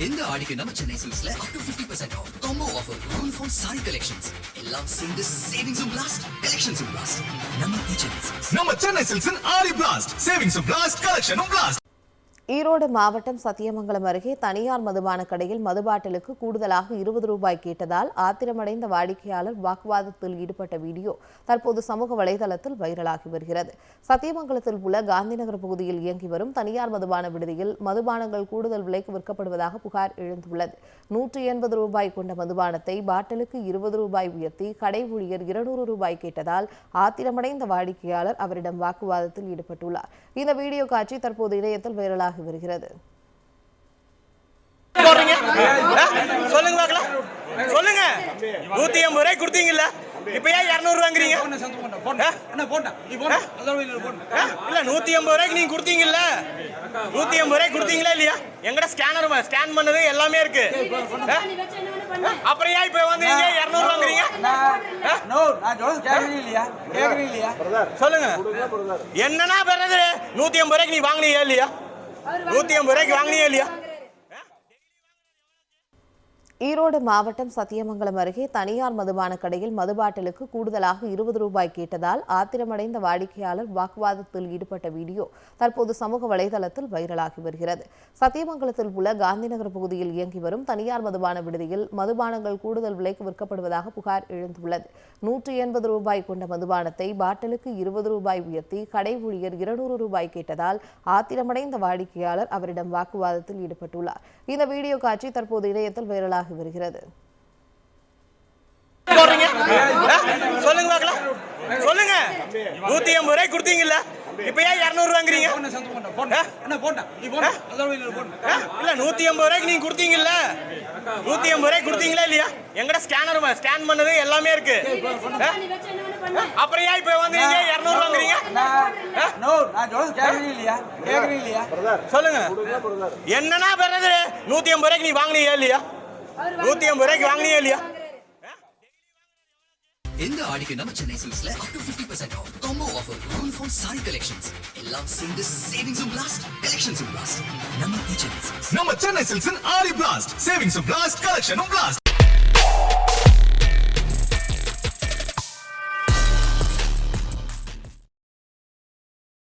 இந்த ஆடிக்கு நம்ம Chennai சில்க்ஸ்ல up to 50% off combo offer uniform saree collections எல்லாம் சேர்ந்து savings blast collections blast நம்ம சென்னை சில்க்ஸ் ஆடி blast savings blast collection blast. Erode மாவட்டம் சத்தியமங்கலம் அருகே தனியார் மதுபான கடையில் மதுபாட்டிலுக்கு கூடுதலாக 20 ரூபாய் கேட்டதால் ஆத்திரமடைந்த வாடிக்கையாளர் வாக்குவாதத்தில் ஈடுபட்ட வீடியோ தற்போது சமூக வலைதளத்தில் வைரலாகி வருகிறது. சத்தியமங்கலத்தில் உள்ள காந்திநகர் பகுதியில் இயங்கி வரும் தனியார் மதுபான விடுதியில் மதுபானங்கள் கூடுதல் விலைக்கு விற்கப்படுவதாக புகார் எழுந்துள்ளது. 180 ரூபாய் கொண்ட மதுபானத்தை பாட்டிலுக்கு 20 ரூபாய் உயர்த்தி கடை ஊழியர் 200 ரூபாய் கேட்டதால் ஆத்திரமடைந்த வாடிக்கையாளர் அவரிடம் வாக்குவாதத்தில் ஈடுபட்டுள்ளார். இந்த வீடியோ காட்சி தற்போது இணையத்தில் வைரலாக வருகிறது. சொல்லுங்க பார்க்கலாம், சொல்லுங்க. 180 ரூபாய் கொடுத்தீங்கல்ல, இப்ப ஏன் 200 வாங்குறீங்க? இல்ல 180 ரூபாய்க்கு நீங்க கொடுத்தீங்கல்ல, 180 ரூபாய் கொடுத்தீங்களா இல்லையா? எங்கட ஸ்கேன் பண்ணது எல்லாமே இருக்கு. அப்புறம் ஏன் இப்ப வந்து நீங்க 200 வாங்குறீங்க? சொல்லுங்க, என்னன்னா பெறது? 180 ரூபாய்க்கு நீ வாங்கினீங்க இல்லையா? 180 ரூபாய்க்கு வாங்கினீங்க இல்லையா? ஈரோடு மாவட்டம் சத்தியமங்கலம் அருகே தனியார் மதுபான கடையில் மதுபாட்டிலுக்கு கூடுதலாக 20 ரூபாய் கேட்டதால் ஆத்திரமடைந்த வாடிக்கையாளர் வாக்குவாதத்தில் ஈடுபட்ட வீடியோ தற்போது சமூக வலைதளத்தில் வைரலாகி வருகிறது. சத்தியமங்கலத்தில் உள்ள காந்திநகர் பகுதியில் இயங்கி வரும் தனியார் மதுபான விடுதியில் மதுபானங்கள் கூடுதல் விலைக்கு விற்கப்படுவதாக புகார் எழுந்துள்ளது. 180 ரூபாய் கொண்ட மதுபானத்தை பாட்டிலுக்கு 20 ரூபாய் உயர்த்தி கடை ஊழியர் 200 ரூபாய் கேட்டதால் ஆத்திரமடைந்த வாடிக்கையாளர் அவரிடம் வாக்குவாதத்தில் ஈடுபட்டுள்ளார். இந்த வீடியோ காட்சி தற்போது இணையத்தில் வைரலாக வருகிறது. சொல்லுங்க பார்க்கலாம், சொல்லுங்க. 180 ரூபாய் கொடுத்தீங்கல்ல, இப்ப ஏன் 200 வாங்குறீங்க? இல்ல 180 ரூபாய்க்கு நீங்க கொடுத்தீங்கல்ல, 180 ரூபாய் கொடுத்தீங்களா இல்லையா? எங்கட ஸ்கேன் பண்ணது எல்லாமே இருக்கு. அப்புறம் ஏன் இப்ப வந்து நீங்க 200 வாங்குறீங்க? சொல்லுங்க, என்னன்னா பெறது? 180 ரூபாய்க்கு நீ வாங்கினீங்க இல்லையா? 180 ரூபாய்க்கு வாங்கினீங்க இல்லையா? இந்த ஆடிக்கு நம்ம Chennai சில்க்ஸ்ல up to 50% off combo offer uniform saree collections எல்லாம் சேர்ந்து savings blast collections blast நம்ம சென்னை சில்க்ஸ் ஆடி blast savings blast collection blast.